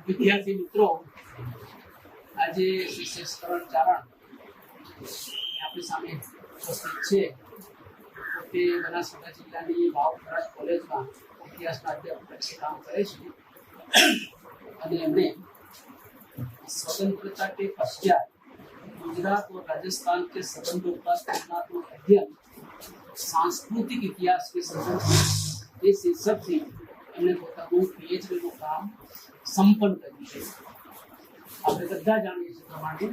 વિદ્યાર્થી મિત્રો, આજે શિક્ષકરણ ચારણ આપણી સામે ઉપસ્થિત છે. તે બનાસકાંઠા જિલ્લાની વાવ કોલેજમાં ઇતિહાસના અધ્યાપક તરીકે કામ કરે છે અને એમણે स्वतंत्रता के पश्चात गुजरात और राजस्थान के संबंधों का तुलनात्मक अध्ययन सांस्कृतिक इतिहास के संदर्भ में ये शीर्षक थी એમણે પોતાનું પીએચડીનું કામ સંપન્ન કર્યું છે. આપણે બધા જાણીએ છીએ પ્રમાણે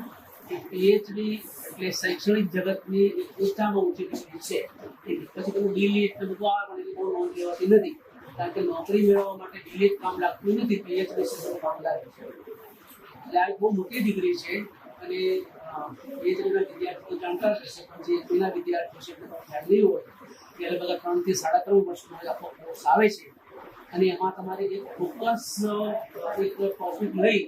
કે પીએચડી એટલે શૈક્ષણિક જગતની એક ઊંચામાં ઊંચી ડિગ્રી છે. પછી પેલું ડીલીટ ને બધું આ મને બહુ નોંધ લેવાતી નથી, કારણ કે નોકરી મેળવવા માટે ડીલીટ કામ લાગતું નથી, પીએચડી સુધી કામ લાગે છે. એટલે આ બહુ મોટી ડિગ્રી છે અને પીએચડીના વિદ્યાર્થીઓ જાણતા હશે, પણ જે એના વિદ્યાર્થીઓ છે એમને ખ્યાલ નહીં હોય ત્યારે બધા 3 થી 3.5 વર્ષનો આખો કોર્સ આવે છે અને એમાં તમારે એક ફોકસ એક ટોપિક લઈ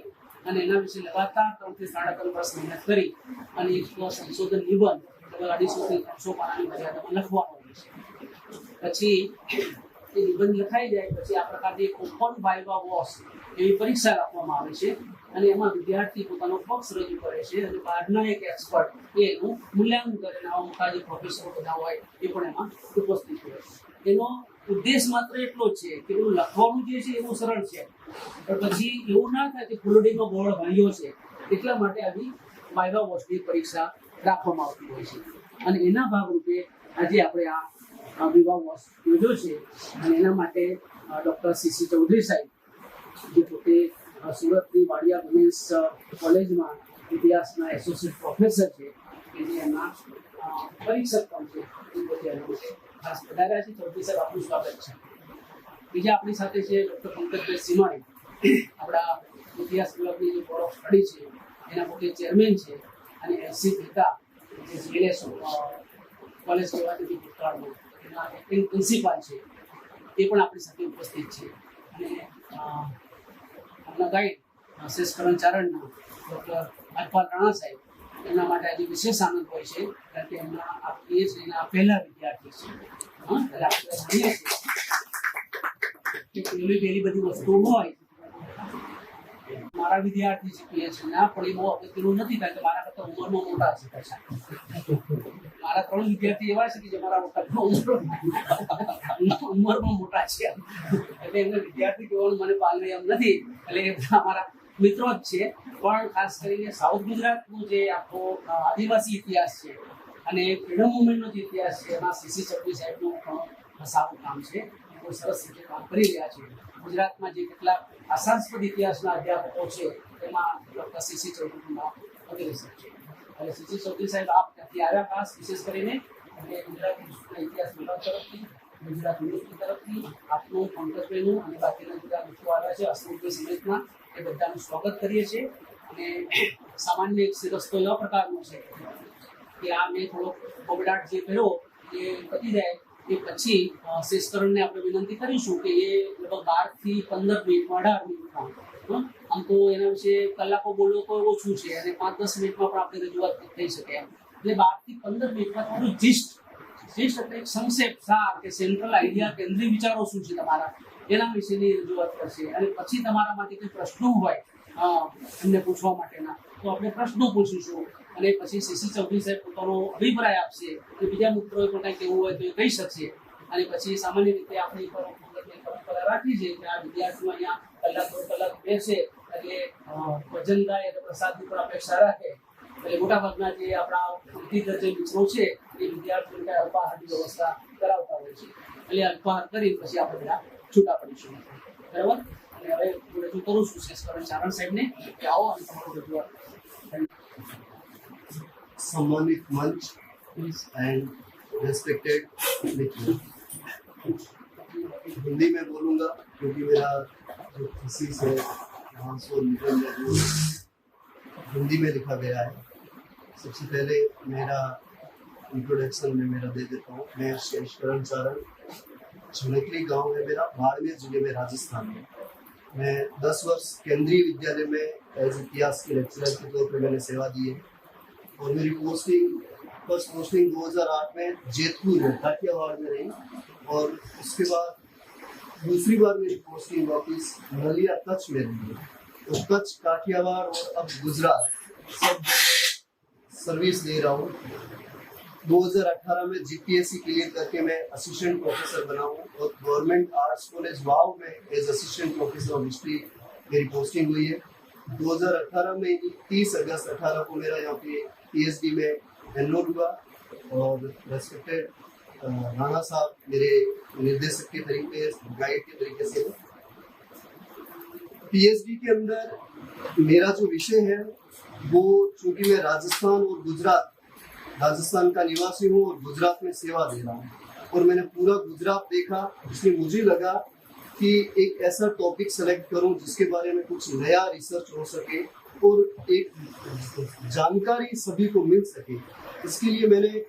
અને એના વિશે લગાતાર 3 થી 3.5 વર્ષ મહેનત કરી અને એક સંશોધન નિબંધ 250 થી 300 પાનાની મર્યાદામાં લખવાનો હોય છે. પછી એ નિબંધ લખાઈ જાય પછી આ પ્રકારની એક ઓપન વાઇવા વોસ એવી પરીક્ષા રાખવામાં આવે છે અને એમાં વિદ્યાર્થી પોતાનો પક્ષ રજૂ કરે છે અને બહારના એક એક્સપર્ટ એનું મૂલ્યાંકન કરે. આવા મોટા જે પ્રોફેસરો બધા હોય એ પણ એમાં ઉપસ્થિત હોય. એનો ઉદ્દેશ માત્ર એટલો જ છે કે પેલું લખવાનું જે છે એવું સરળ છે, પણ પછી એવું ના થાય કે ફૂલડીમાં ગોળ ભાંગ્યો છે, એટલા માટે આવી વાઇવા વોસની પરીક્ષા રાખવામાં આવતી હોય છે. અને એના ભાગરૂપે આજે આપણે આ વિવાહ વોસ યોજ્યો છે અને એના માટે ડૉક્ટર સીસી ચૌધરી સાહેબ, જે પોતે સુરતની વાડિયા વુમેન્સ કોલેજમાં ઇતિહાસના એસોસિએટ પ્રોફેસર છે, એને એમના પરીક્ષક પણ છે, એ પોતે ખાસ વધાર્યા છે. ચૌધરી સાહેબ, આપનું સ્વાગત છે. બીજા આપણી સાથે છે ડૉક્ટર પંકજભાઈ સિમાણી, આપણા ઇતિહાસ વિભાગની જે બોર્ડ ઓફ સ્ટડી છે એના પોતે ચેરમેન છે અને એસસી મહેતા જે જીએલએસ કોલેજ કહેવાતી ભૂતકાળમાં એના એક્ટિંગ પ્રિન્સિપાલ છે, એ પણ આપણી સાથે ઉપસ્થિત છે. અને આપણા ગાઈડ શિક્ષકરણ ચારણના ડૉક્ટર અલ્પા રાણા સાહેબ, એમના માટે આજે વિશેષ આનંદ હોય છે કારણ કે એમના આ પીએચડીના પહેલા વિદ્યાર્થી છે. એટલે આપણે જાણીએ છીએ કે પહેલી બધી વસ્તુઓ હોય. મારા વિદ્યાર્થી છે પીએચડીના, પણ એ બહુ અગત્યનું નથી કારણ કે મારા કરતા ઉંમરમાં મોટા છે. મારા 3 વિદ્યાર્થી એવા છે કે જે મારા ઉંમરમાં મોટા છે, એટલે એમને વિદ્યાર્થી કહેવાનું મને પાલને એમ નથી. એટલે એ બધા અમારા મિત્રો જ છે. પણ ખાસ કરીને સાઉથ ગુજરાતનું જે આખો આદિવાસી ઇતિહાસ છે અને ફ્રીડમ મુવમેન્ટનો જે ઇતિહાસ છે એમાં સીસી ચૌધરી સાહેબનું પણ સારું કામ છે. બહુ સરસ રીતે કામ કરી રહ્યા છે. ગુજરાતમાં જે કેટલાક આશાસ્પદ ઇતિહાસના અધ્યાપકો છે એમાં ડૉક્ટર સીસી ચૌધરીનું નામ અગ્રેસર છે. એટલે સીસી ચૌધરી સાહેબ આપ ત્યાંથી આવ્યા ખાસ વિશેષ કરીને અને ગુજરાતી ઇતિહાસ વિભાગ તરફથી, ગુજરાત યુનિવર્સિટી તરફથી આપનું, પંકજભાઈનું અને બાકીના બધા મિત્રો આવ્યા છે અસ્મિતભાઈ સમેતના, એ બધાનું સ્વાગત કરીએ છીએ. અને સામાન્ય એક રસ્તો એવા પ્રકારનો છે કે આ મેં થોડોક કોબડાટ જે કર્યો એ પતી જાય એ પછી શિક્ષકરણને આપણે વિનંતી કરીશું કે એ લગભગ 12 થી 15 મિનિટમાં 18 મિનિટમાં, આમ તો એના વિશે કલાકો બોલો તો ઓછું છે અને 5-10 મિનિટમાં પણ આપણે રજૂઆત થઈ શકે એમ. એટલે 12 થી 15 મિનિટમાં થોડું જીસ્ટ એટલે એક સંક્ષેપ સાર કે સેન્ટ્રલ આઈડિયા, કેન્દ્રીય વિચારો શું છે તમારા, એના વિશેની રજૂઆત કરશે. અને પછી તમારામાંથી કોઈ પ્રશ્નો હોય એમને પૂછવા માટેના તો આપણે પ્રશ્નો પૂછીશું અને પછી સીસી ચૌધરી સાહેબ પોતાનો અભિપ્રાય આપશે કે બીજા મિત્રોએ પણ કંઈ કહેવું હોય તો એ કહી શકશે. અને પછી સામાન્ય રીતે આપણી પરંપરા રાખી છે કે આ વિદ્યાર્થીઓ અહીંયા કલાક બેસે એટલે ભજન ગાય એટલે પ્રસાદની પણ અપેક્ષા રાખે. એટલે મોટાભાગના જે આપણા વ્યક્તિગત જે મિત્રો છે એ વિદ્યાર્થીઓને અલ્પાહારની વ્યવસ્થા કરાવતા હોય છે. એટલે અલ્પાહાર કરી પછી આપણે બધા છૂટા પડીશું. બરાબર. અને હવે હું રજૂ કરું છું શિક્ષકરણ ચારણ સાહેબને કે આવો અને તમારું રજૂઆત. सम्मानित मंच एंड रेस्पेक्टेड मित्र, हिंदी में बोलूँगा क्योंकि मेरा जो थीसिस है वहाँ से निबंध है वो हिंदी में लिखा गया है. सबसे पहले मेरा इंट्रोडक्शन में मेरा दे देता हूँ. मैं शशिकरण चारण, झुनकली गांव है मेरा, बाड़मेर जिले में, राजस्थान में. मैं 10 वर्ष केंद्रीय विद्यालय में एज इतिहास के लेक्चरर के तौर पर मैंने सेवा दी है और मेरी फर्स्ट पोस्टिंग 2008 में जेतपुर में काठियावाड़ में रही और उसके बाद दूसरी बार मेरी पोस्टिंग वापस नलिया कच्छ में रही है. तो कच्छ, काठियावाड़ और अब गुजरात सब सर्विस दे रहा हूँ। 2018 में जीपीएससी क्लियर करके मैं असिस्टेंट प्रोफेसर बना हूँ और गवर्नमेंट आर्ट्स कॉलेज वाव में as assistant professor of history मेरी पोस्टिंग हुई है। 2018 में 30 अगस्त 18 को मेरा यहाँ पे पीएचडी में एनरोल हुआ और रेस्पेक्टेड राणा साहब मेरे निर्देशक के तरीके गाइड के तरीके से पीएचडी के अंदर मेरा जो विषय है वो, चूंकि मैं राजस्थान और गुजरात, राजस्थान का निवासी हूँ और गुजरात में सेवा दे रहा हूँ और मैंने पूरा गुजरात देखा, इसलिए मुझे लगा कि एक ऐसा टॉपिक सेलेक्ट करूं जिसके बारे में कुछ नया रिसर्च हो सके और एक जानकारी सभी को मिल सके। इसके लिए मैंने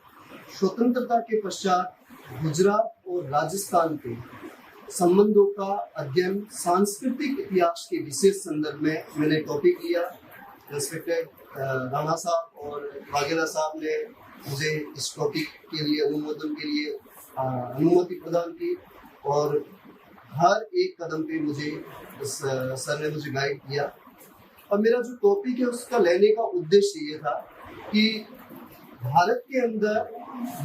स्वतंत्रता के पश्चात गुजरात और राजस्थान के संबंधों का अध्ययन सांस्कृतिक इतिहास के विशेष संदर्भ में मैंने टॉपिक लिया। रेस्पेक्टेड राणा साहब और वाघेला साहब ने मुझे इस टॉपिक के लिए अनुमोदन के लिए अनुमति प्रदान की और हर एक कदम पे मुझे सर ने मुझे गाइड किया। और मेरा जो टॉपिक है उसका लेने का उद्देश्य ये था कि भारत के अंदर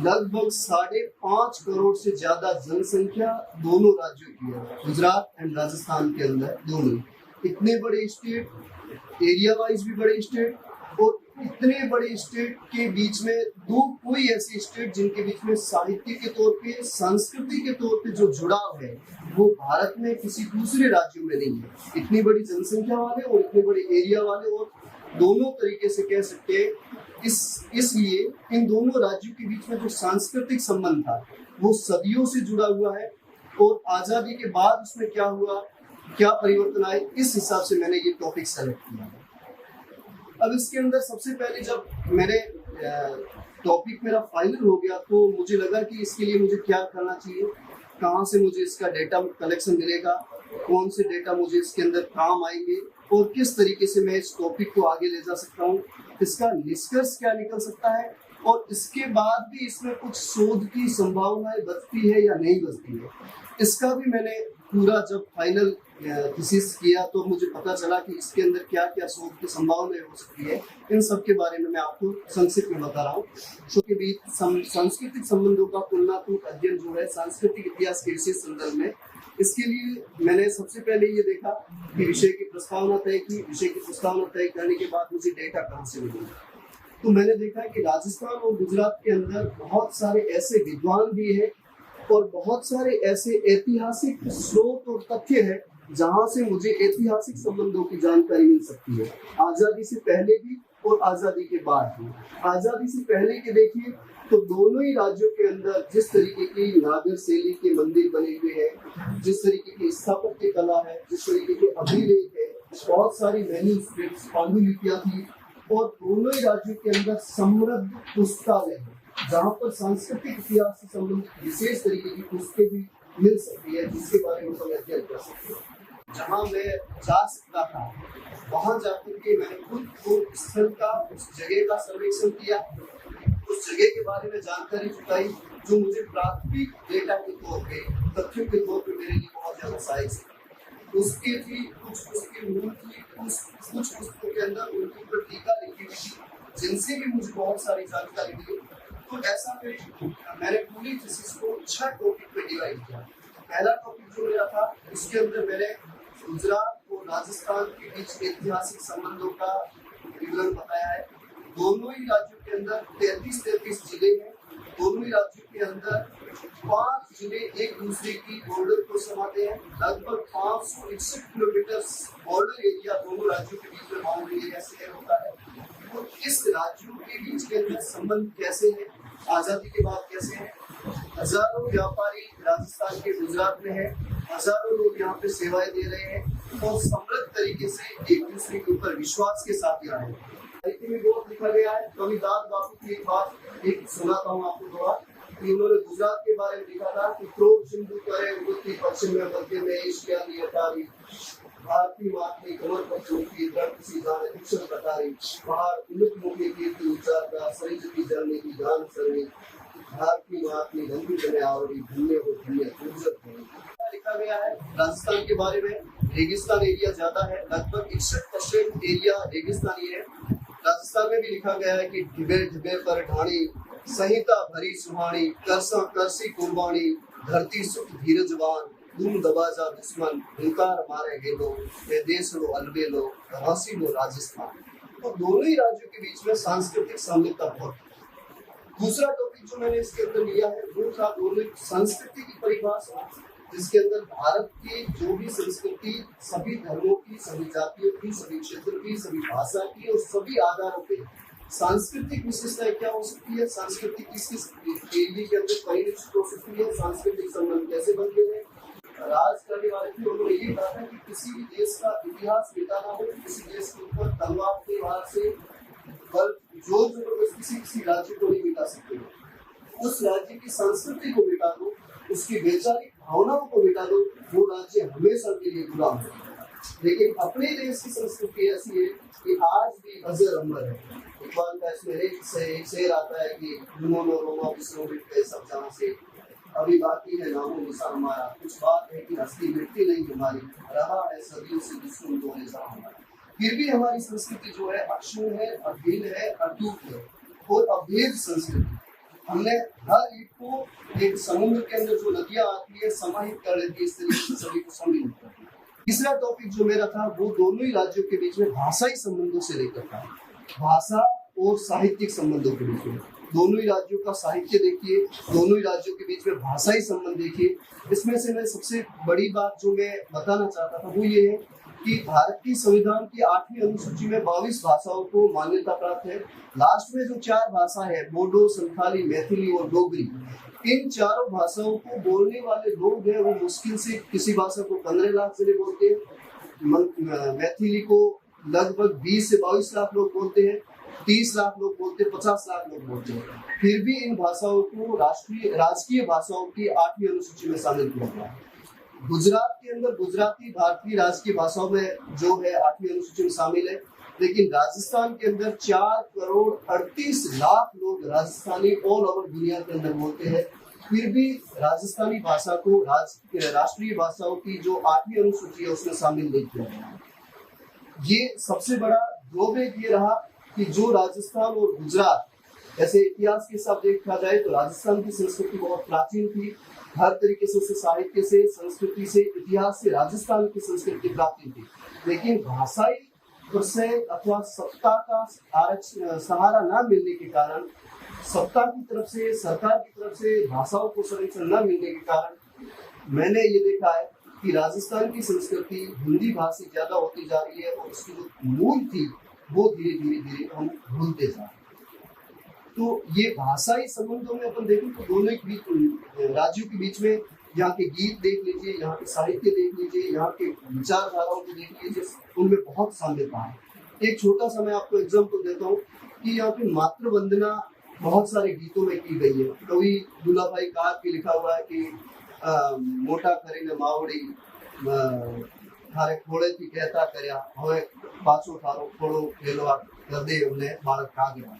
लगभग 5.5 करोड़ से ज्यादा जनसंख्या दोनों राज्यों की है, गुजरात एंड राजस्थान के अंदर दोनों। इतने बड़े स्टेट, एरिया वाइज भी बड़े स्टेट, और इतने बड़े स्टेट के बीच में कोई ऐसी स्टेट जिनके बीच में साहित्य के तौर पे, संस्कृति के तौर पे जो जुड़ाव है वो भारत में किसी दूसरे राज्यों में नहीं है। इतनी बड़ी जनसंख्या वाले और इतने बड़े एरिया वाले, और दोनों तरीके से कह सकते हैं इसलिए इन दोनों राज्यों के बीच में जो सांस्कृतिक संबंध था वो सदियों से जुड़ा हुआ है। और आजादी के बाद उसमें क्या हुआ, क्या परिवर्तन आए, इस हिसाब से मैंने ये टॉपिक सेलेक्ट किया। अब इसके अंदर सबसे पहले जब मैंने टॉपिक मेरा फाइनल हो गया तो मुझे लगा कि इसके लिए मुझे क्या करना चाहिए, कहाँ से मुझे इसका डेटा कलेक्शन मिलेगा, कौन से डेटा मुझे इसके अंदर काम आएंगे और किस तरीके से मैं इस टॉपिक को आगे ले जा सकता हूँ, इसका निष्कर्ष क्या निकल सकता है और इसके बाद भी इसमें कुछ शोध की संभावनाएं बचती है या नहीं बचती है। इसका भी मैंने पूरा जब फाइनल थीसिस किया तो मुझे पता चला कि इसके अंदर क्या क्या शोध की संभावनाएं हो सकती है। इन सब के बारे में मैं आपको संक्षिप्त में बता रहा हूँ। के बीच सांस्कृतिक संबंधों का तुलनात्मक अध्ययन जो है सांस्कृतिक इतिहास के विशेष संदर्भ में, इसके लिए मैंने सबसे पहले ये देखा कि विषय की प्रस्तावना तय की। विषय की प्रस्तावना तय करने के बाद मुझे डेटा कहाँ से मिलेगा, तो मैंने देखा कि राजस्थान और गुजरात के अंदर बहुत सारे ऐसे विद्वान भी हैं और बहुत सारे ऐसे ऐतिहासिक स्रोत और तथ्य हैं जहां से मुझे ऐतिहासिक संबंधों की जानकारी मिल सकती है, आजादी से पहले भी और आजादी के बाद भी। आजादी से पहले के देखिए तो दोनों ही राज्यों के अंदर जिस तरीके की नागर शैली के मंदिर बने हुए हैं, जिस तरीके की स्थापत्य कला है, जिस तरीके के अभिलेख है, बहुत सारी मैन्युस्क्रिप्ट्स, पांडुलिपियां थी और दोनों ही राज्यों के अंदर समृद्ध पुस्तकालय है जहाँ पर सांस्कृतिक इतिहास से संबंधित विशेष तरीके की पुस्तकें भी मिल सकती है जिसके बारे में हम अध्ययन कर सकते हैं। जहाँ मैं जा सकता था वहाँ जाकर के मैंने खुद को स्थल का, उस जगह का सर्वेक्षण किया, उस जगह के बारे में जानकारी जुटाई जो मुझे प्राथमिक डेटा के तौर पे, तथ्यों के तौर पे मेरे लिए बहुत ज्यादा सहायक है। उसके भी कुछ पुस्तकें मूल थी, कुछ पुस्तकों के अंदर उनकी ऊपर टीका लिखी हुई थी जिनसे भी मुझे बहुत सारी जानकारी मिली। तो ऐसा मैंने पूरी थीसिस को 6 टॉपिक पे डिवाइड किया। पहला टॉपिक जो मेरा था उसके अंदर मैंने गुजरात और राजस्थान के बीच ऐतिहासिक संबंधों का विवरण बताया है। दोनों ही राज्यों के अंदर 33 जिले हैं। दोनों ही राज्यों के अंदर 5 जिले एक दूसरे की बॉर्डर को समाते हैं। लगभग 561 किलोमीटर बॉर्डर एरिया दोनों राज्यों के बीच में बाउंड्री एरिया शेयर होता है। तो इस राज्यों के बीच के अंदर संबंध कैसे है, आजादी के बाद कैसे है। हजारों व्यापारी राजस्थान के गुजरात में है, हजारों लोग यहाँ पे सेवाएं दे रहे हैं और समृद्ध तरीके से एक दूसरे के ऊपर विश्वास के साथ यहाँ है। साहित्य में बहुत लिखा गया है। कवि दास बापू की एक सुनाता हूँ आपको दोबारा कि उन्होंने गुजरात के बारे में लिखा था कि क्रोध सिंधु करे उत्तर पश्चिम में मध्य में एशिया की अटारी भारतीय मातनी कमर पर चौकी दर्द सी जाने शिक्षण कटारी बाहर उन्नत मुखी कीर्ति उच्चार का सरिजती जलने की गान सरणी भारतीय मातनी धन्य बने आवड़ी धन्य हो धन्य गुजरत हो। लिखा गया है राजस्थान के बारे में रेगिस्तान एरिया ज्यादा है, लगभग 61% एरिया रेगिस्तानी है। राजस्थान में भी लिखा गया है कि ढिबे ढिबे पर ढाणी, संहिता भरी सुहानी, करसा करसी कुर्बानी, धरती सुख धीरजवान, धूम दबा जा दुश्मन, हुंकार मारे गेलो, ये देश लो अलबेलो, राशि लो राजस्थान। तो दोनों ही राज्यों के बीच में सांस्कृतिक साम्यता बहुत है। दूसरा टॉपिक जो मैंने इसके अंदर लिया है वो था दोनों संस्कृति की परिभाषा, जिसके अंदर भारत की जो भी संस्कृति सभी धर्मों की, सभी जातियों की, सभी क्षेत्र की, सभी भाषा की और सभी आधारों पे सांस्कृतिक विशेषताएं क्या हो सकती है, सांस्कृतिक किस एरिया के अंदर परिनिष्ठ हो सकती है, सांस्कृतिक संबंध कैसे बनते हैं। राज करने वाले थे उन्होंने ये कहा था कि किसी भी देश का इतिहास मिटाना हो, किसी देश के ऊपर तलवार के वार से बल जोर जबरदस्ती किसी राज्य को नहीं मिटा सकते। उस राज्य की संस्कृति को मिटा दो, उसकी वैचारिक भावनाओं को मिटा दो, वो राज्य हमेशा के लिए गुलाम है। लेकिन अपने देश की संस्कृति ऐसी है कि आज भी अजर अमर है। इकबाल का इसमें एक शेर आता है कि नो रोमा विष्णु मिट गए सब जहां से, अभी बाकी है नामो निशान हमारा, कुछ बात है कि हस्ती मिटती नहीं हमारी, रहा है सदियों से दुश्मन को निशान हमारा। फिर भी हमारी संस्कृति जो है अक्षुण है, अभिन्न है, अटूट है और अभेद संस्कृति। हमने हर एक को एक समुद्र के अंदर जो नदियां आती है समाहित कर लेती है, इस तरीके से सभी को सम्मिलित करती है। तीसरा टॉपिक जो मेरा था वो दोनों ही राज्यों के बीच में भाषाई संबंधों से लेकर था, भाषा और साहित्यिक संबंधों के बीच में। दोनों ही राज्यों का साहित्य देखिए, दोनों ही राज्यों के बीच में भाषाई संबंध देखिए। इसमें से मैं सबसे बड़ी बात जो मैं बताना चाहता था वो ये है कि भारत की संविधान की 8वीं अनुसूची में 22 भाषाओं को मान्यता प्राप्त है। लास्ट में जो 4 भाषा है, बोडो, संथाली, मैथिली और डोगरी, इन चारों भाषाओं को बोलने वाले लोग हैं वो मुश्किल से किसी भाषा को 15 लाख से बोलते हैं, मैथिली को लगभग 20 से 22 लाख लोग बोलते हैं, 30 लाख लोग बोलते हैं, 50 लाख लोग बोलते हैं। फिर भी इन भाषाओं को राजकीय भाषाओं की 8वीं अनुसूची में शामिल किया गया है। गुजरात के अंदर गुजराती भारतीय राजकीय भाषाओं में जो है 8वीं अनुसूची में शामिल है, लेकिन राजस्थान के अंदर 4 करोड़ 38 लाख लोग राजस्थानी ऑल ओवर दुनिया के अंदर बोलते हैं। फिर भी राजस्थानी भाषा को राष्ट्रीय भाषाओं की जो 8वीं अनुसूची है उसमें शामिल नहीं किया गया। ये सबसे बड़ा ड्रॉबैक ये रहा कि जो राजस्थान और गुजरात, ऐसे इतिहास के हिसाब देखा जाए तो राजस्थान की संस्कृति बहुत प्राचीन थी, हर तरीके से साहित्य से, संस्कृति से, इतिहास से राजस्थान की संस्कृति प्राचीन थी। लेकिन भाषाई प्रश्न अथवा सत्ता का सहारा न मिलने के कारण, सत्ता की तरफ से, सरकार की तरफ से भाषाओं को संरक्षण न मिलने के कारण मैंने ये देखा है कि राजस्थान की संस्कृति हिंदी भाषी ज्यादा होती जा रही है और उसकी जो मूल थी वो धीरे धीरे हम भूलते जा रहे हैं। तो ये भाषाई संबंधों में अपन देखें तो दोनों राज्यों के बीच में यहाँ के गीत देख लीजिए, यहाँ के साहित्य देख लीजिए, यहाँ के विचारधाराओं को देख लीजिए, उनमें बहुत साम्यता है। एक छोटा सा मैं आपको एग्जाम्पल देता हूँ कि यहाँ पे मातृ वंदना बहुत सारे गीतों में की गई है। कवि दुलाभाई कार की लिखा हुआ है कि मोटा करीने मावड़ी थारे खोड़े थी कहता करया हवे पाछो थारो खोड़ो खेलवा कर दे हमने बालक खा गया।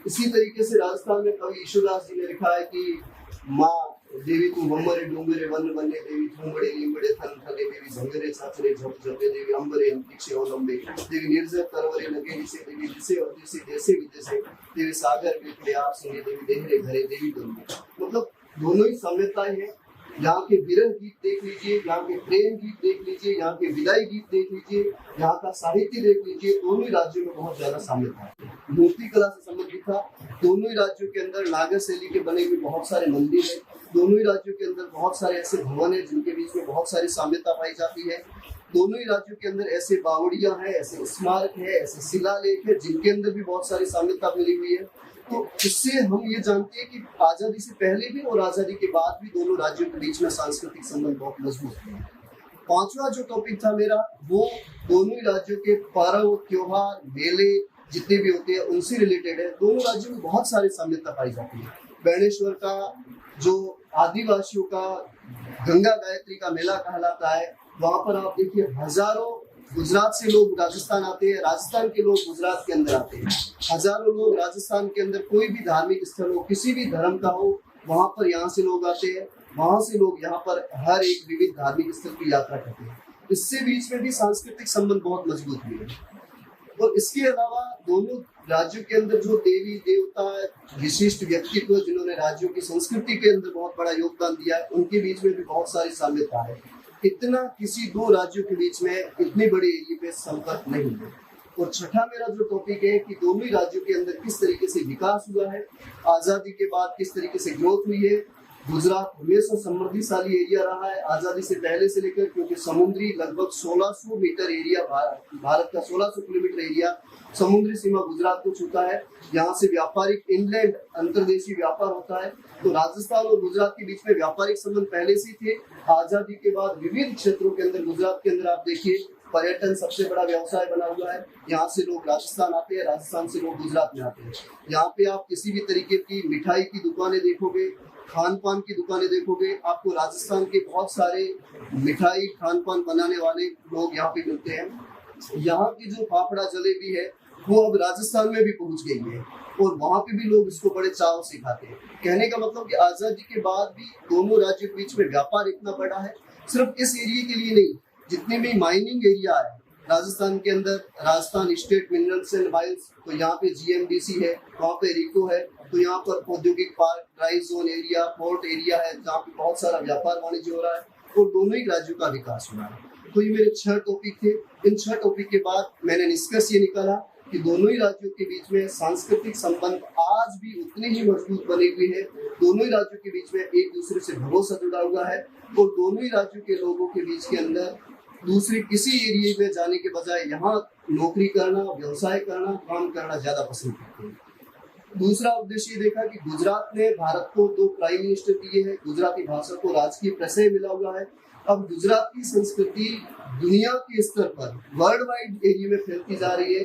इसी तरीके से राजस्थान में कवि ईश्वरदास जी ने लिखा है कि माँ देवी तू बम्बरे डूंगरे वन बने देवी थूंबड़े लींबड़े थन थले देवी झंगरे छाछरे झप झपे देवी अंबरे अंतिक्षे ओलंबे देवी निर्जर तरवरे लगे जिसे देवी दिसे और दिसे देसे विदेसे देवी सागर बिखरे आप संगे देवी देहरे घरे देवी दुर्गे। मतलब दोनों ही साम्यताएं हैं। यहाँ के विरह गीत देख लीजिए, यहाँ के प्रेम गीत देख लीजिए, यहाँ के विदाई गीत देख लीजिए, यहाँ का साहित्य देख लीजिए, दोनों ही राज्यों में बहुत ज्यादा साम्यता है। मूर्ति कला से संबंधित था, दोनों ही राज्यों के अंदर नागर शैली के बने हुए बहुत सारे मंदिर है, दोनों ही राज्यों के अंदर बहुत सारे ऐसे भवन है जिनके बीच में बहुत सारी साम्यता पाई जाती है। दोनों ही राज्यों के अंदर ऐसे बावड़ियां हैं, ऐसे स्मारक है, ऐसे शिलालेख है जिनके अंदर भी बहुत सारी साम्यता मिली हुई है। तो इससे हम ये जानते हैं कि आजादी से पहले भी और आजादी के बाद भी दोनों राज्यों के बीच में सांस्कृतिक संबंध बहुत मजबूत है। 5वां जो टॉपिक था मेरा वो दोनों ही राज्यों के पर्व, त्योहार, मेले जितने भी होते हैं उनसे रिलेटेड है। दोनों राज्यों में बहुत सारी साम्यता पाई जाती है। बेणेश्वर का जो आदिवासियों का गंगा गायत्री का मेला कहलाता है, वहां पर आप देखिए हजारों गुजरात से लोग राजस्थान आते हैं, राजस्थान के लोग गुजरात के अंदर आते हैं, हजारों लोग राजस्थान के अंदर कोई भी धार्मिक स्थल हो, किसी भी धर्म का हो, वहां पर यहाँ से लोग आते हैं, वहां से लोग यहाँ पर हर एक विविध धार्मिक स्थल की यात्रा करते हैं। इससे बीच में भी सांस्कृतिक संबंध बहुत मजबूत हुए हैं। और इसके अलावा दोनों राज्यों के अंदर जो देवी देवता विशिष्ट व्यक्तित्व जिन्होंने राज्यों की संस्कृति के अंदर बहुत बड़ा योगदान दिया है, उनके बीच में भी बहुत सारी साम्यता है। इतना किसी दो राज्यों के बीच में इतनी बड़ी एरिया पे संपर्क नहीं है। और छठा मेरा जो टॉपिक है कि दोनों ही राज्यों के अंदर किस तरीके से विकास हुआ है, आजादी के बाद किस तरीके से ग्रोथ हुई है। गुजरात हमेशा समृद्धिशाली एरिया रहा है आजादी से पहले से लेकर, क्योंकि समुद्री लगभग 1600 मीटर एरिया भारत का 1600 किलोमीटर एरिया समुद्री सीमा गुजरात को छूता है। यहाँ से व्यापारिक इनलैंड अंतर्देशीय व्यापार होता है। तो राजस्थान और गुजरात के बीच में व्यापारिक संबंध पहले से थे। आजादी के बाद विविध क्षेत्रों के अंदर गुजरात के अंदर आप देखिए पर्यटन सबसे बड़ा व्यवसाय बना हुआ है। यहाँ से लोग राजस्थान आते हैं, राजस्थान से लोग गुजरात में आते हैं। यहाँ पे आप किसी भी तरीके की मिठाई की दुकानें देखोगे, खान पान की दुकानें देखोगे, आपको राजस्थान के बहुत सारे मिठाई खान पान बनाने वाले लोग यहाँ पे मिलते हैं। यहाँ की जो फाफड़ा जलेबी है वो अब राजस्थान में भी पहुंच गई है और वहाँ पे भी लोग इसको बड़े चाव से खाते हैं। कहने का मतलब कि आजादी के बाद भी दोनों राज्यों के बीच में व्यापार इतना बड़ा है, सिर्फ इस एरिया के लिए नहीं, जितने भी माइनिंग एरिया है राजस्थान के अंदर, Rajasthan state minerals and mines, तो यहाँ पे GMDC है, वहाँ पे रिको है, तो यहाँ पर औद्योगिक park, dry zone area, port area है जहाँ पे बहुत सारा व्यापार वाणिज्य हो रहा है और दोनों ही राज्यों का विकास हो रहा है। तो ये मेरे 6 टॉपिक थे। इन 6 टॉपिक के बाद मैंने निष्कर्ष ये निकाला कि दोनों ही राज्यों के बीच में सांस्कृतिक संबंध आज भी उतने ही मजबूत बने हुए हैं। दोनों ही राज्यों के बीच में एक दूसरे से भरोसा जुड़ा हुआ है और दोनों ही राज्यों के लोगों के बीच के अंदर दूसरे किसी एरिया में जाने के बजाय यहाँ नौकरी करना, व्यवसाय करना, काम करना ज्यादा पसंद करते हैं। दूसरा उद्देश्य ये देखा कि गुजरात ने भारत को 2 प्राइम मिनिस्टर दिए हैं, गुजराती भाषा को राजकीय प्रशय मिला हुआ है। अब गुजरात की संस्कृति दुनिया के स्तर पर वर्ल्ड वाइड एरिया में फैलती जा रही है,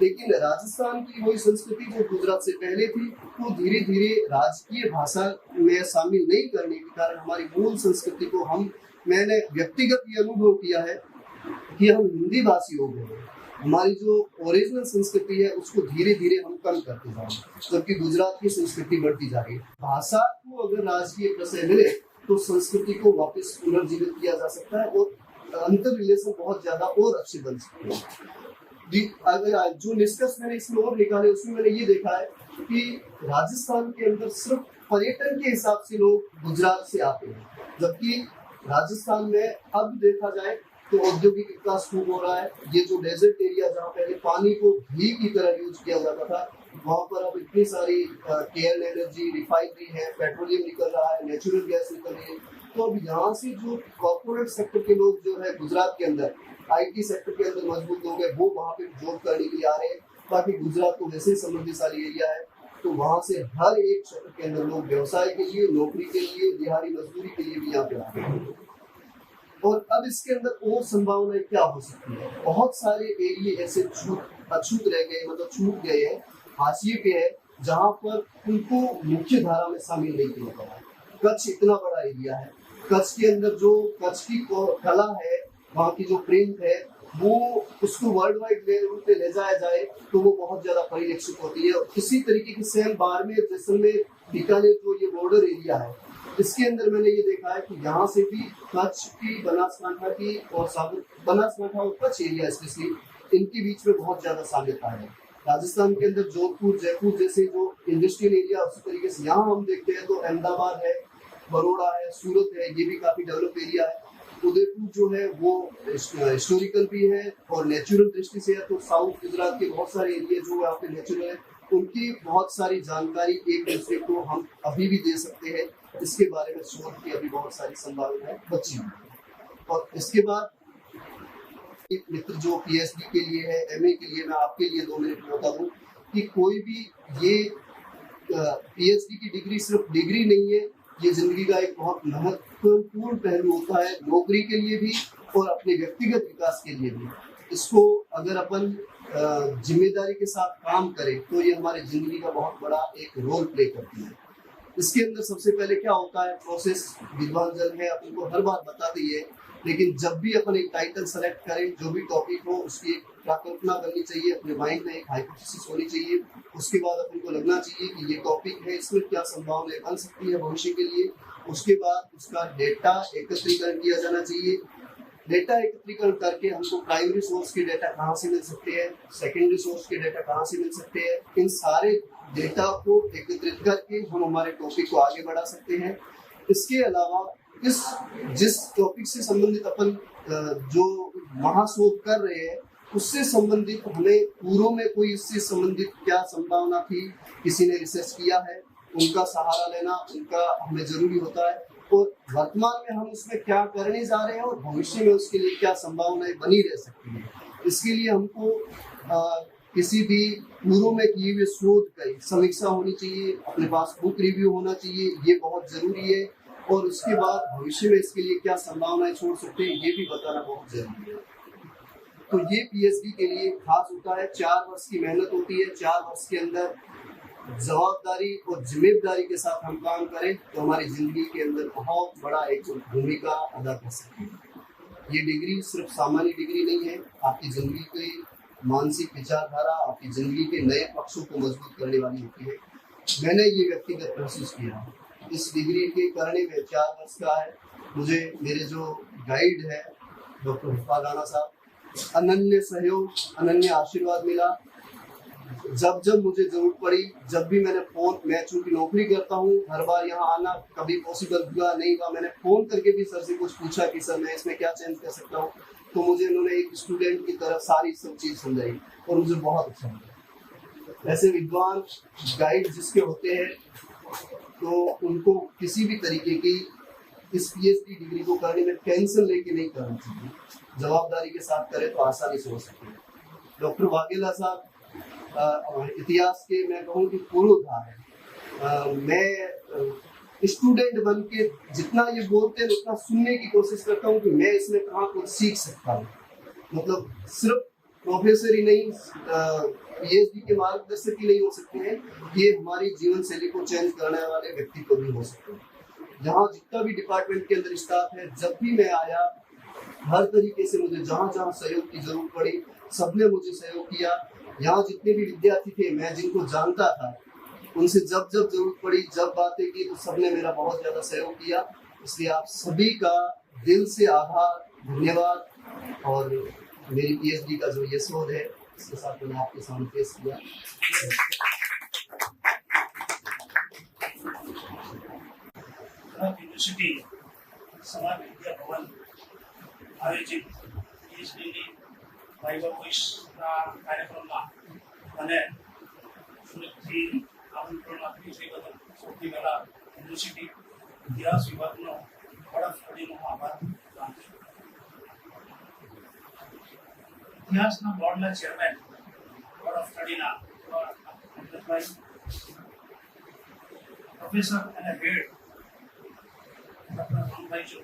लेकिन राजस्थान की वही संस्कृति जो गुजरात से पहले थी वो धीरे धीरे राजकीय भाषा में शामिल नहीं करने के कारण हमारी मूल संस्कृति को मैंने व्यक्तिगत ये अनुभव किया है कि हम हिंदी भाषी हो गए। हमारी जो ओरिजिनल संस्कृति है उसको धीरे धीरे हम कम करते जा रहे हैं, जबकि गुजरात की संस्कृति बढ़ती जा रही है। भाषा को अगर राजकीय प्रशय मिले तो संस्कृति को वापस पुनर्जीवित किया जा सकता है और अंतर रिलेशन बहुत ज्यादा और अच्छे बन सकते हैं। अगर जो निष्कर्ष मैंने इसमें और निकाले उसमें मैंने ये देखा है कि राजस्थान के अंदर सिर्फ पर्यटन के हिसाब से लोग गुजरात से आते हैं, जबकि राजस्थान में अब देखा जाए तो औद्योगिक विकास खूब हो रहा है। ये जो डेजर्ट एरिया जहाँ पहले पानी को घी की तरह यूज किया जाता था, वहाँ पर अब इतनी सारी केएल एनर्जी रिफाइनरी है, पेट्रोलियम निकल रहा है, नेचुरल गैस निकल रही है। तो अब यहाँ से जो कॉर्पोरेट सेक्टर के लोग जो है गुजरात के अंदर IT सेक्टर के अंदर मजबूत लोग हैं, वो वहाँ पे जॉब करने के लिए आ रहे हैं। बाकी गुजरात तो वैसे ही समृद्धिशाली एरिया है, तो वहाँ से हर एक क्षेत्र के अंदर लोग व्यवसाय के लिए, नौकरी के लिए, दिहाड़ी मजदूरी के लिए भी यहाँ पे आ रहे हैं। और अब इसके अंदर और संभावनाएं क्या हो सकती है? बहुत सारे एरिया ऐसे अछूत रह गए, मतलब छूट गए हैं, हाशिए पे है, जहाँ पर उनको मुख्य धारा में शामिल नहीं किया गया। कच्छ इतना बड़ा एरिया है, कच्छ के अंदर जो कच्छ की कला है, वहाँ की जो प्रिंट है, वो उसको वर्ल्ड वाइड लेवल पे ले जाया जाए तो वो बहुत ज्यादा परिलक्षित होती है। और इसी तरीके की सेम बाड़मेर, जैसलमेर, बीकानेर जो ये बॉर्डर एरिया है, इसके अंदर मैंने ये देखा है कि यहाँ से भी कच्छ की, बनासकांठा की और बनासकांठा और कच्छ एरिया स्पेशली, इनके बीच में बहुत ज्यादा साम्यता है। राजस्थान के अंदर जोधपुर, जयपुर जैसे जो इंडस्ट्रियल एरिया, उसी तरीके से यहाँ हम देखते हैं तो अहमदाबाद है, बड़ौदा है, सूरत है, ये भी काफी डेवलप एरिया है। उदयपुर जो है वो हिस्टोरिकल भी है और नेचुरल दृष्टि से है, तो साउथ गुजरात के बहुत सारे एरिया जो यहाँ पे नेचुरल है, उनकी बहुत सारी जानकारी एक दूसरे को हम अभी भी दे सकते हैं। इसके बारे में शोध की अभी बहुत सारी संभावनाएं बची हुई है। और इसके बाद एक मित्र जो PhD के लिए है, MA के लिए, मैं आपके लिए 2 मिनट बता दूं कि कोई भी ये PhD की डिग्री सिर्फ डिग्री नहीं है, ये जिंदगी का एक बहुत महत्वपूर्ण पहलू होता है, नौकरी के लिए भी और अपने व्यक्तिगत विकास के लिए भी। इसको अगर अपन जिम्मेदारी के साथ काम करें तो ये हमारे जिंदगी का बहुत बड़ा एक रोल प्ले करती है। इसके अंदर सबसे पहले क्या होता है, प्रोसेस विद्वान जन है, अपन को हर बार बताते ही है, लेकिन जब भी अपन एक टाइटल सेलेक्ट करें, जो भी टॉपिक हो उसकी एक प्राकल्पना करनी चाहिए, अपने माइंड में एक हाइपोथेसिस होनी चाहिए। उसके बाद अपन को लगना चाहिए कि ये टॉपिक है, इसमें क्या संभावनाएं बन सकती है भविष्य के लिए। उसके बाद उसका डेटा एकत्रीकरण किया जाना चाहिए। डेटा एकत्रीकरण करके हमको प्राइमरी सोर्स के डेटा कहाँ से मिल सकते हैं, सेकेंडरी सोर्स के डेटा कहाँ से मिल सकते हैं, इन सारे डेटा को एकत्रित करके हम हमारे टॉपिक को आगे बढ़ा सकते हैं। इसके अलावा जिस टॉपिक से संबंधित अपन जो महाशोध कर रहे हैं उससे संबंधित हमें पूर्व में कोई इससे संबंधित क्या संभावना थी, किसी ने रिसर्च किया है, उनका सहारा लेना उनका हमें जरूरी होता है, और वर्तमान में हम उसमें क्या करने जा रहे हैं और भविष्य में उसके लिए क्या संभावनाएं बनी रह सकती है। इसके लिए हमको किसी भी पूर्व में किए हुए शोध की समीक्षा होनी चाहिए, अपने पास बुक रिव्यू होना चाहिए, ये बहुत जरूरी है। और उसके बाद भविष्य में इसके लिए क्या संभावनाएं छोड़ सकते हैं ये भी बताना बहुत जरूरी है। तो ये पीएचडी के लिए खास होता है, 4 वर्ष की मेहनत होती है। 4 वर्ष के अंदर जवाबदारी और जिम्मेदारी के साथ हम काम करें तो हमारी जिंदगी के अंदर बहुत बड़ा एक भूमिका अदा कर सकते हैं। ये डिग्री सिर्फ सामान्य डिग्री नहीं है, आपकी जिंदगी की मानसिक विचारधारा, आपकी जिंदगी के नए पक्षों को मजबूत करने वाली होती है। मैंने ये व्यक्तिगत महसूस किया इस डिग्री के करने में। 4 वर्ष का है, मुझे मेरे जो गाइड है डॉक्टर हिफाजाना साहब, अनन्य सहयोग, अनन्य आशीर्वाद मिला। जब मुझे जरूरत पड़ी, जब भी मैंने फोन, मैं चूंकि नौकरी करता हूँ, हर बार यहाँ आना कभी पॉसिबल हुआ नहीं हुआ, मैंने फोन करके भी सर से कुछ पूछा कि सर मैं इसमें क्या चेंज कर सकता हूँ, तो मुझे उन्होंने एक स्टूडेंट की तरह सारी सब चीज समझाई और मुझे बहुत अच्छा लगा। ऐसे विद्वान गाइड जिसके होते हैं तो उनको किसी भी तरीके की इस पीएचडी डिग्री को करने में टेंशन लेके नहीं करना चाहिए, जवाबदारी के साथ करें तो आसानी से हो सकती है। डॉक्टर वाघेला साहब इतिहास के मैं कहूँ कि पूर्वधार है। मैं स्टूडेंट बन के जितना ये बोलते हैं उतना सुनने की कोशिश करता हूँ कि मैं इसमें कहाँ कुछ सीख सकता हूँ। मतलब सिर्फ प्रोफेसर ही नहीं, पीएचडी के मार्गदर्शक ही नहीं हो सकते हैं, ये हमारी जीवन शैली को चेंज करने वाले व्यक्ति को भी हो सकते हैं। जहाँ जितना भी डिपार्टमेंट के अंदर स्टाफ है, जब भी मैं आया हर तरीके से मुझे जहाँ जहाँ सहयोग की जरूरत पड़ी सबने मुझे सहयोग किया। यहाँ जितने भी विद्यार्थी थे, मैं जिनको जानता था, उनसे जब जरूरत पड़ी, जब बातें की तो सबने मेरा बहुत ज्यादा सहयोग किया। इसलिए आप सभी का दिल से आभार, धन्यवाद। और मेरी पीएचडी का जो ये शोध है इसके साथ मैंने आपके सामने पेश किया। यूनिवर्सिटी समाज विद्या भवन आयोजित पीएचडी वाइवा वॉइसના કાર્યક્રમમાં મને સુરતથી આમંત્રણ આપ્યું છે બદલ સૌથી પહેલા યુનિવર્સિટી ઇતિહાસ વિભાગનો વડા સ્ટડીનો આભાર માનું છું। ઇતિહાસના બોર્ડના chairman board of સ્ટડીના Amrutbhai, professor અને હેડ ડૉક્ટર રામભાઈ જો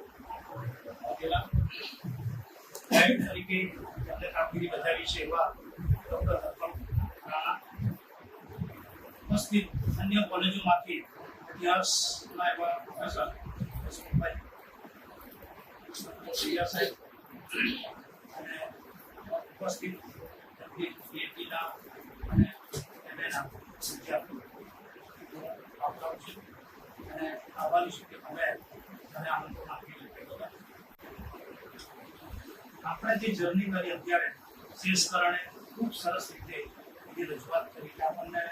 વાઘેલા, ગાઈડ તરીકે કામગીરી બજાવી છે એવા ડૉક્ટર હરપમ રાણા, ઉપસ્થિત અન્ય કોલેજોમાંથી ઇતિહાસના એવા પ્રોફેસર હસમુખભાઈ, ડૉક્ટર સાહેબ અને ઉપસ્થિત પીએચડીના અને એમએના વિદ્યાર્થીઓ આવતા છે અને આવવાની છે કે અમે અને આમંત્રણ આપી આપણે જે જર્ની કરી અત્યારે શેષકરણે ખૂબ સરસ રીતે એની રજૂઆત કરી કે આપણને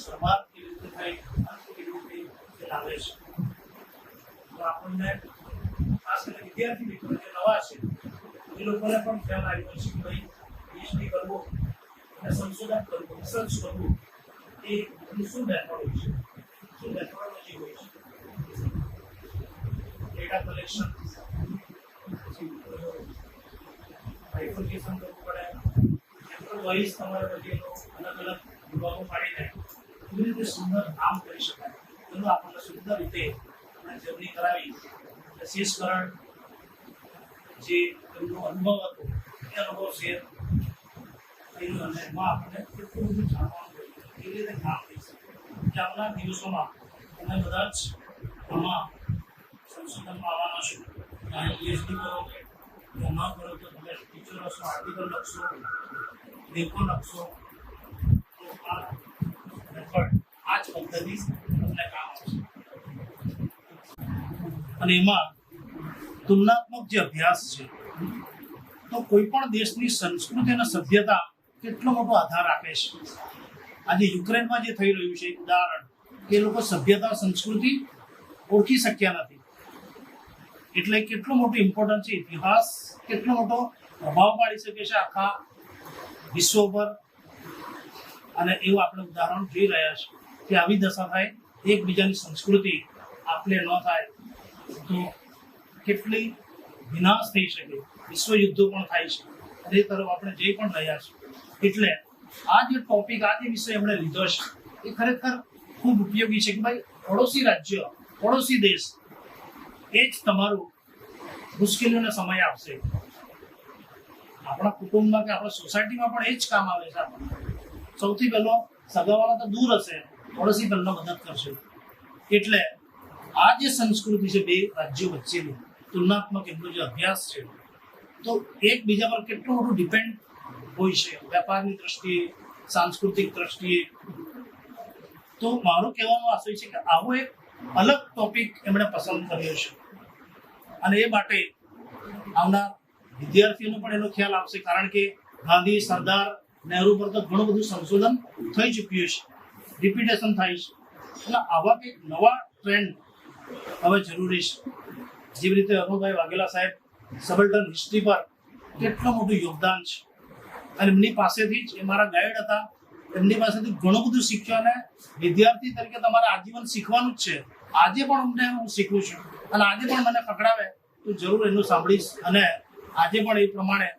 શરૂઆત કેવી રીતે થઈ, અંત કેવી રીતે લાવે છે। તો આપણને ખાસ કરીને વિદ્યાર્થી મિત્રો જે નવા છે એ લોકોને પણ ખ્યાલ આવ્યો છે કે ભાઈ પીએચડી કરવું અને સંશોધન કરવું, રિસર્ચ કરવું એ શું મેથડ હોય છે, શું મેથોડોલોજી હોય છે, ડેટા કલેક્શન, બાયફર્કેશન કરવું પડે, ચેપ્ટર વાઇઝ તમારે બધી અલગ અલગ વિભાગો પાડીને કેવી રીતે સુંદર કામ કરી શકાય એનું આપણને સુંદર રીતે જર્ની કરાવી। શેષકરણ જે એમનો અનુભવ હતો એ અનુભવ શેર કર્યું અને એમાં આપણને કેટલું બધું જાણવાનું મળ્યું, કેવી રીતે કામ થઈ શકે। આવનાર દિવસોમાં તમે બધા જ આમાં સંશોધનમાં આવવાના છો, પીએચડી કરોગે ન કરો તો તમે ટીચર હશો, આર્ટિકલ લખશો, લેખો લખશો, તો આ મેથડ, આ જ પદ્ધતિ તમને કામ આવશે। અને એમાં તુલનાત્મક જે અભ્યાસ છે તો કોઈ પણ દેશની સંસ્કૃતિ અને સભ્યતા કેટલો મોટો આધાર રાખે છે. આજે યુક્રેનમાં જે થઈ રહ્યું છે એક ઉદાહરણ કે એ લોકો સભ્યતા સંસ્કૃતિ ઓળખી શક્યા નથી. એટલે કેટલો મોટો ઇમ્પોર્ટન્ટ છે. ઇતિહાસ કેટલો મોટો પ્રભાવ પાડી શકે છે આખા વિશ્વ પર. અને એવું આપણે ઉદાહરણ જોઈ રહ્યા છે કે આવી દશા થાય, એકબીજાની સંસ્કૃતિ આપલે ન થાય તો કેટલી વિનાશ થઈ શકે, વિશ્વ યુદ્ધો પણ થાય છે. અને એ તરફ આપણે જઈ પણ રહ્યા છીએ. એટલે આ જે ટોપિક, આ જે વિષય એમણે લીધો છે એ ખરેખર ખૂબ ઉપયોગી છે કે ભાઈ પડોશી રાજ્ય, પડોશી દેશ એ જ તમારું મુશ્કેલીઓનો સમય આવશે. આપણા કુટુંબમાં કે આપણા સોસાયટીમાં પણ એ જ કામ આવે છે. આપણને સૌથી પહેલો સગાવાળા તો દૂર હશે, પડોશી પહેલો મદદ કરશે. એટલે આ જે સંસ્કૃતિ છે બે રાજ્યો વચ્ચેની તુલનાત્મક એમનો જે અભ્યાસ છે તો એકબીજા પર કેટલું મોટું ડિપેન્ડ હોય છે વેપારની દ્રષ્ટિએ, સાંસ્કૃતિક દ્રષ્ટિએ. તો મારું કહેવાનો આશય છે કે આવો એક અલગ ટોપિક એમણે પસંદ કર્યો છે. અને એ માટે આવનાર વિદ્યાર્થીઓને પણ એનો ખ્યાલ આવશે, કારણ કે ગાંધી, સરદાર, નહેરુ પર તો ઘણું બધું સંશોધન થઈ ચૂક્યું છે, રિપીટેશન થાય છે. એટલે આવા કંઈક નવા ટ્રેન્ડ હવે જરૂરી છે. જેવી રીતે અરુણભાઈ વાઘેલા સાહેબ સબલ્ટન હિસ્ટ્રી પર કેટલું મોટું યોગદાન છે અને એમની પાસેથી જ, એ મારા ગાઈડ હતા, એમની પાસેથી ઘણું બધું શીખ્યું. અને વિદ્યાર્થી તરીકે તમારે આજીવન શીખવાનું જ છે. આજે પણ અમને હું શીખું છું અને આજે પણ મને પકડાવે તો જરૂર એનું સાંભળીશ અને આજે પણ એ પ્રમાણે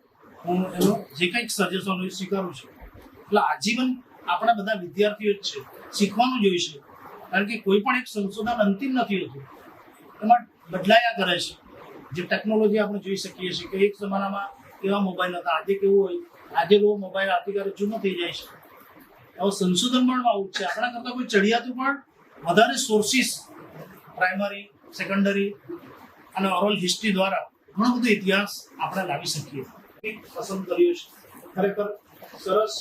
હું એનું જે કંઈક સજેશન હોય સ્વીકારું છું. એટલે આજીવન આપણા બધા વિદ્યાર્થીઓ જ છે, શીખવાનું જ હોય છે. કારણ કે કોઈ પણ એક સંશોધન અંતિમ નથી હોતું, એમાં બદલાયા કરે છે. જે ટેકનોલોજી આપણે જોઈ શકીએ છીએ કે એક જમાનામાં કેવા મોબાઈલ હતા, આજે કેવું હોય, આજે એવો મોબાઈલ આવતીકાલે જૂનો થઈ જાય છે. હવે સંશોધન પણ આવું છે. આપણા કરતાં કોઈ ચડિયાતું પણ વધારે સોર્સિસ, પ્રાઇમરી, સેકન્ડરી અને ઓરલ હિસ્ટ્રી દ્વારા ઘણો બધો ઇતિહાસ આપણે લાવી શકીએ. પસંદ કર્યું છે ખરેખર સરસ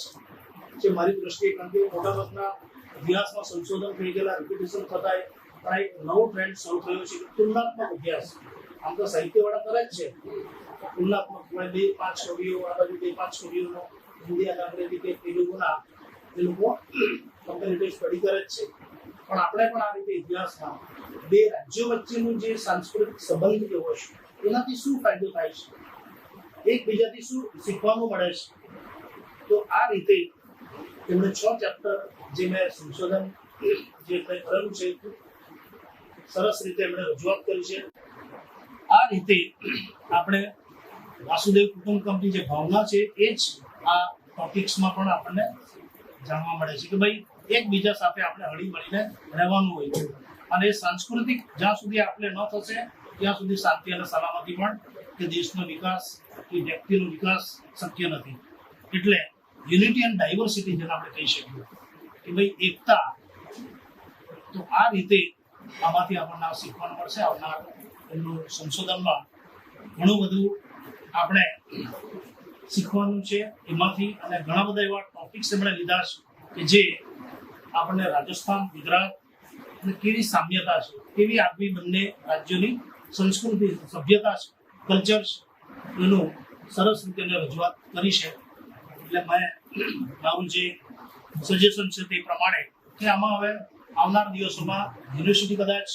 છે મારી દ્રષ્ટિએ. કારણ કે મોટાભાગના ઇતિહાસમાં સંશોધન થઈ ગયેલા, રિપીટેશન થતા પણ એક નવો ટ્રેન્ડ શરૂ થયો છે કે તુલનાત્મક અભ્યાસ. આમ તો સાહિત્યવાળા કરે જ છે તુલનાત્મક, 2-5 કવિઓ, આ બાજુ 2-5 કવિઓનો હિન્દી અને અંગ્રેજી કે તેલુગુના એ લોકો કમ્પેરેટિવ સ્ટડી કરે જ છે. પણ આપણે પણ આ રીતે ઇતિહાસમાં બે રાજ્યો વચ્ચેનું જે સાંસ્કૃતિક સંબંધ કેવો છે, એનાથી શું ફાયદો થાય છે, એકબીજાથી શું શીખવાનું મળે છે. તો આ રીતે એમણે 6 ચેપ્ટર જે મેં સંશોધન જે કંઈ કરેલું છે સરસ રીતે એમણે રજૂઆત કરી છે. આ રીતે આપણે વાસુદેવ કુટુંબ કંપની જે ભાવના છે એ જ આ ટોપિક્સમાં પણ આપણને જાણવા મળે છે કે ભાઈ એકબીજા સાથે આપણે હળી મળીને રહેવાનું હોય છે. અને સાંસ્કૃતિક જ્યાં સુધી આપણે ન થશે ત્યાં સુધી શાંતિ અને સલામતી પણ કે દેશનો વિકાસ કે વ્યક્તિનો વિકાસ શક્ય નથી. એટલે યુનિટી એન્ડ ડાયવર્સિટી જેને આપણે કહી શકીએ કે ભાઈ એકતા. તો આ રીતે આમાંથી આપણને શીખવાનું મળશે. આવનાર એમનું સંશોધનમાં ઘણું બધું આપણે શીખવાનું છે એમાંથી. અને ઘણા બધા એવા ટોપિક્સ એમણે લીધા છે કે જે આપણને રાજસ્થાન, ગુજરાત અને કેવી સામ્યતા છે, કેવી આગવી બંને રાજ્યોની સંસ્કૃતિ, સભ્યતા છે, કલ્ચર છે, એનું સરસ રીતે રજૂઆત કરી છે. એટલે મેં મારું જે સજેશન છે તે પ્રમાણે કે આમાં હવે આવનાર દિવસોમાં યુનિવર્સિટી કદાચ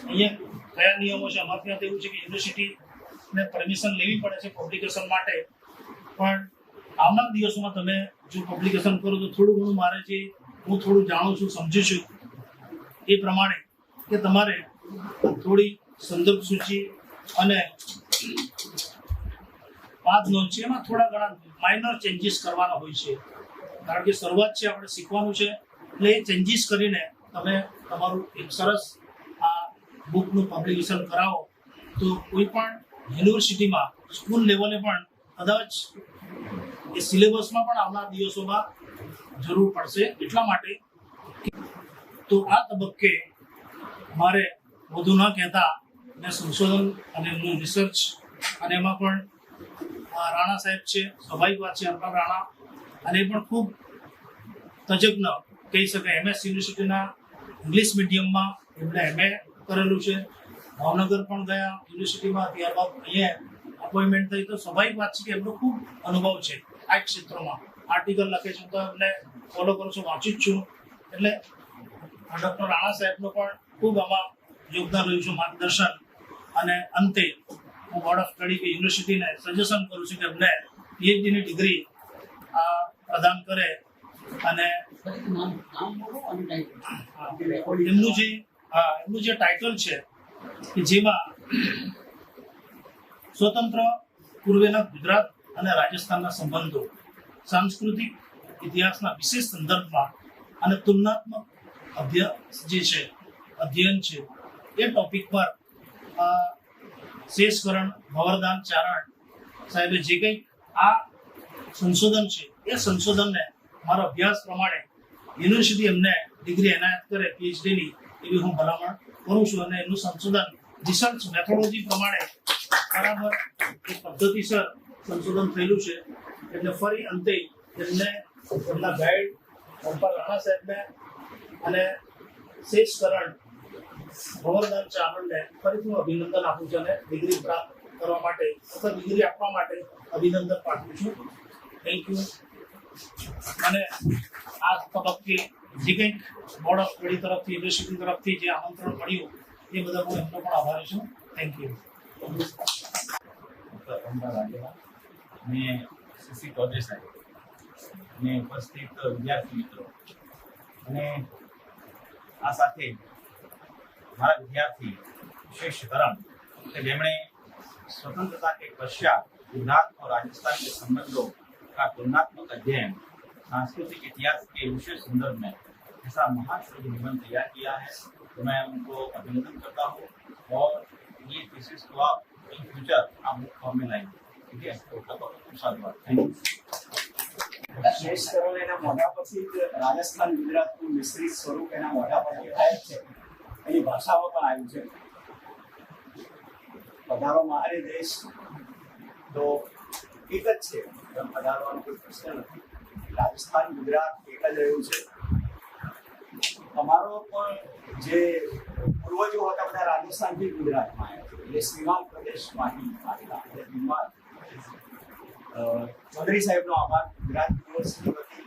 અહીંયા કયા નિયમો છે, અમારે ત્યાં એવું છે કે યુનિવર્સિટીને પરમિશન લેવી પડે છે પબ્લિકેશન માટે. પણ આવનાર દિવસોમાં તમે જો પબ્લિકેશન કરો તો થોડું ઘણું મારે જે હું થોડું જાણું છું, સમજુ છું એ પ્રમાણે કે તમારે થોડી સંદર્ભ સૂચિ અને પાદ નોંધ છે એમાં થોડા ઘણા માઇનર ચેન્જીસ કરવાના હોય છે. કારણ કે શરૂઆત છે, આપણે શીખવાનું છે. એટલે એ ચેન્જીસ કરીને તમે તમારું એક સરસ આ બુકનું પબ્લિકેશન કરાવો તો કોઈ પણ યુનિવર્સિટીમાં સ્કૂલ લેવલે પણ કદાચ એ સિલેબસમાં પણ આવનાર દિવસોમાં જરૂર પડશે. એટલા માટે તો આ તબક્કે મારે વધુ ન કહેતા મેં સંશોધન અને એમનું રિસર્ચ અને એમાં પણ રાણા સાહેબ છે, સ્વાભાવિક વાત છે, અર્પણ રાણા, અને એ પણ ખૂબ તજજ્ઞ કહી શકાય. MS યુનિવર્સિટીના ઇંગ્લિશ મીડિયમમાં એમણે MA કરેલું છે. ભાવનગર પણ ગયા યુનિવર્સિટીમાં, ત્યારબાદ અહીંયા અપોઇન્ટમેન્ટ થઈ તો સ્વાભાવિક વાત છે કે એમનો ખૂબ અનુભવ છે આ ક્ષેત્રમાં. આર્ટિકલ લખે છે તો એમને ફોલો કરું છું, વાંચું જ છું. એટલે ડૉક્ટર રાણા સાહેબનું પણ ખૂબ આમાં યોગદાન રહ્યું છે, માર્ગદર્શન. અને અંતે હું બોર્ડ ઓફ સ્ટડી કે યુનિવર્સિટીને સજેશન કરું છું કે એમને પીએચડીની ડિગ્રી પ્રદાન કરે. અને એમનું જે ટાઇટલ છે કે જેમાં સ્વતંત્ર પૂર્વેના ગુજરાત અને રાજસ્થાનના સંબંધો, સાંસ્કૃતિક ઇતિહાસના વિશેષ સંદર્ભમાં અને તુલનાત્મક અધ્યયન છે એ ટોપિક પર શેષકરણ ભવરદાન ચારણ સાહેબે જે કંઈ આ સંશોધન છે એ સંશોધનને મારા અભ્યાસ પ્રમાણે યુનિવર્સિટી એમને ડિગ્રી એનાયત કરે પીએચડીની એવી હું ભલામણ કરું છું. અને એનું સંશોધન રિસર્ચ મેથોડોલોજી પ્રમાણે બરાબર એક પદ્ધતિસર સંશોધન થયેલું છે. એટલે ફરી અંતે એમને એમના ગાઈડ ગોપાલ રાણા સાહેબને અને શેષકરણ ભવરદાન ચારણને ફરીથી હું અભિનંદન આપું છું અને ડિગ્રી પ્રાપ્ત કરવા માટે અથવા ડિગ્રી આપવા માટે અભિનંદન પાઠવું છું. Thank you. અને આ તબક્કે જે કંઈક બોર્ડ ઓફ સ્ટડી તરફથી, યુનિવર્સિટી તરફથી જે આમંત્રણ મળ્યું એ બધા હું એમનો પણ આભારી છું. Thank you. અને સીસી ચૌધરી સાહેબ અને ઉપસ્થિત વિદ્યાર્થી મિત્રો અને આ સાથે મારા વિદ્યાર્થી શેષકરણ કે જેમણે स्वतंत्रता के पश्चात गुजरात और राजस्थान के संबंधों का तुलनात्मक अध्ययन सांस्कृतिक इतिहास के विशेष संदर्भ में ऐसा महान शोध निबंध तैयार किया है, तो मैं उनको अभिनंदन करता हूँ. और ये थीसिस को आप इन फ्यूचर आप बुक फॉर्म में लाएंगे. ठीक है, तो साधुवाद. Thank you. શેષકરણ એના મોઢા પરથી જ રાજસ્થાન ગુજરાતનું મિશ્રિત સ્વરૂપ એના મોઢા પર દેખાય છે. એની ભાષામાં પણ આવ્યું છે. પધારો મારે દેશ તો એક જ છે, પધારવાનો કોઈ પ્રશ્ન નથી. રાજસ્થાન ગુજરાત એક જ રહ્યું છે. અમારો પણ જે પૂર્વજો હતા બધા રાજસ્થાનથી ગુજરાતમાં આવ્યા છે. એટલે સીમાંત પ્રદેશમાંથી આવેલા ચૌધરી સાહેબનો આભાર ગુજરાત યુનિવર્સિટી વતી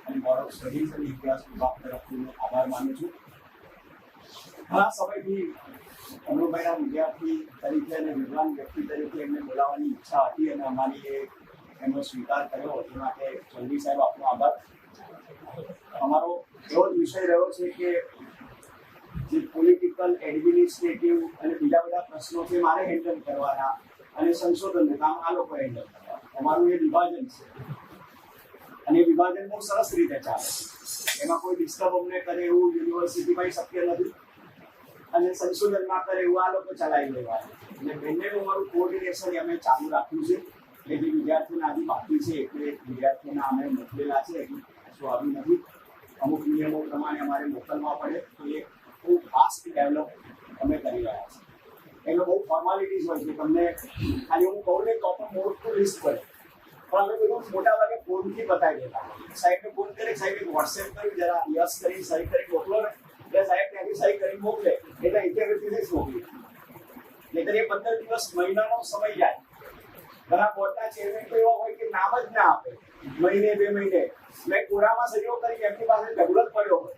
અને બોર્ડ ઓફ સ્ટડીઝ અને ઇતિહાસ વિભાગ તરફથી આભાર માનું છું. ઘણા સમયથી અનુભાઈના વિદ્યાર્થી તરીકે અને વિદ્વાન વ્યક્તિ તરીકે એમને બોલાવવાની ઈચ્છા હતી અને અમારી એમનો સ્વીકાર કર્યો. એ માટે ચૌધરી સાહેબ આપનો આભાર. અમારો એવો જ વિષય રહ્યો છે કે જે પોલિટિકલ, એડમિનિસ્ટ્રેટિવ અને બીજા બધા પ્રશ્નો છે મારે હેન્ડલ કરવાના અને સંશોધનનું કામ આ લોકો હેન્ડલ કરવાના. અમારું એ વિભાજન છે અને એ વિભાજન બહુ સરસ રીતે ચાલે. એમાં કોઈ ડિસ્ટર્બ અમને કરે એવું યુનિવર્સિટીમાં શક્ય નથી અને સંશોધન ના કરે એવું આ લોકો ચલાવી લેવાનું. એટલે બંનેનું અમારું કોઓર્ડિનેશન અમે ચાલુ રાખ્યું છે. એટલે જે વિદ્યાર્થીઓના હજી બાકી છે એટલે વિદ્યાર્થીઓના અમે મોકલેલા છે, હજી કશું આવ્યું નથી. અમુક નિયમો પ્રમાણે અમારે મોકલવા પડે તો એ ખૂબ ફાસ્ટ ડેવલપ અમે કરી રહ્યા છીએ. એનો બહુ ફોર્માલિટીઝ હોય છે. તમને ખાલી હું કહું ને તો પણ મોટું લિસ્ટ પડે, પણ અમે બધું મોટા ભાગે ફોનથી બતાવી દેતા. સાહેબને ફોન કરે, સાહેબ વોટ્સએપ કર્યું, જરા યસ કરી સહી કરી મોકલો ને, એટલે સાહેબ ત્યાંથી સહી કરી મોકલે એટલે ઇન્ટિગ્રેટલી જ મોકલી. નહીતર એ 15 દિવસ મહિનાનો સમય જાય. ઘણા બોર્ડના ચેરમેન તો એવા હોય કે નામ જ ના આપે, મહિને 2 મહિને મેં કોરામાં સહીઓ કરી એમની પાસે ઝઘડો જ પડ્યો હોય.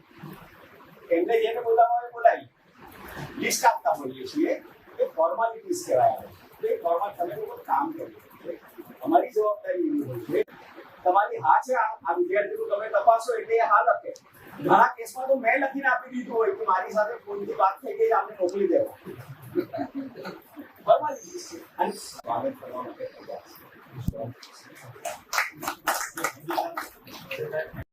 એમને જેને બોલાવવા બોલાવી લિસ્ટ આપતા હોઈએ છીએ. એ ફોર્માલિટીઝ કહેવાય. એ ફોર્માલ તમે લોકો કામ કરો. અમારી જવાબદારી એવી હોય છે. તમારી હા છે આ વિદ્યાર્થીનું તમે તપાસો એટલે એ હા લખે. ઘણા કેસમાં તો મેં લખીને આપી દીધું હોય કે મારી સાથે ફોનથી વાત થઈ ગઈ, આપણે મોકલી દેવા. ફોર્માલિટીઝ છે અને સ્વાગત કરવા માટે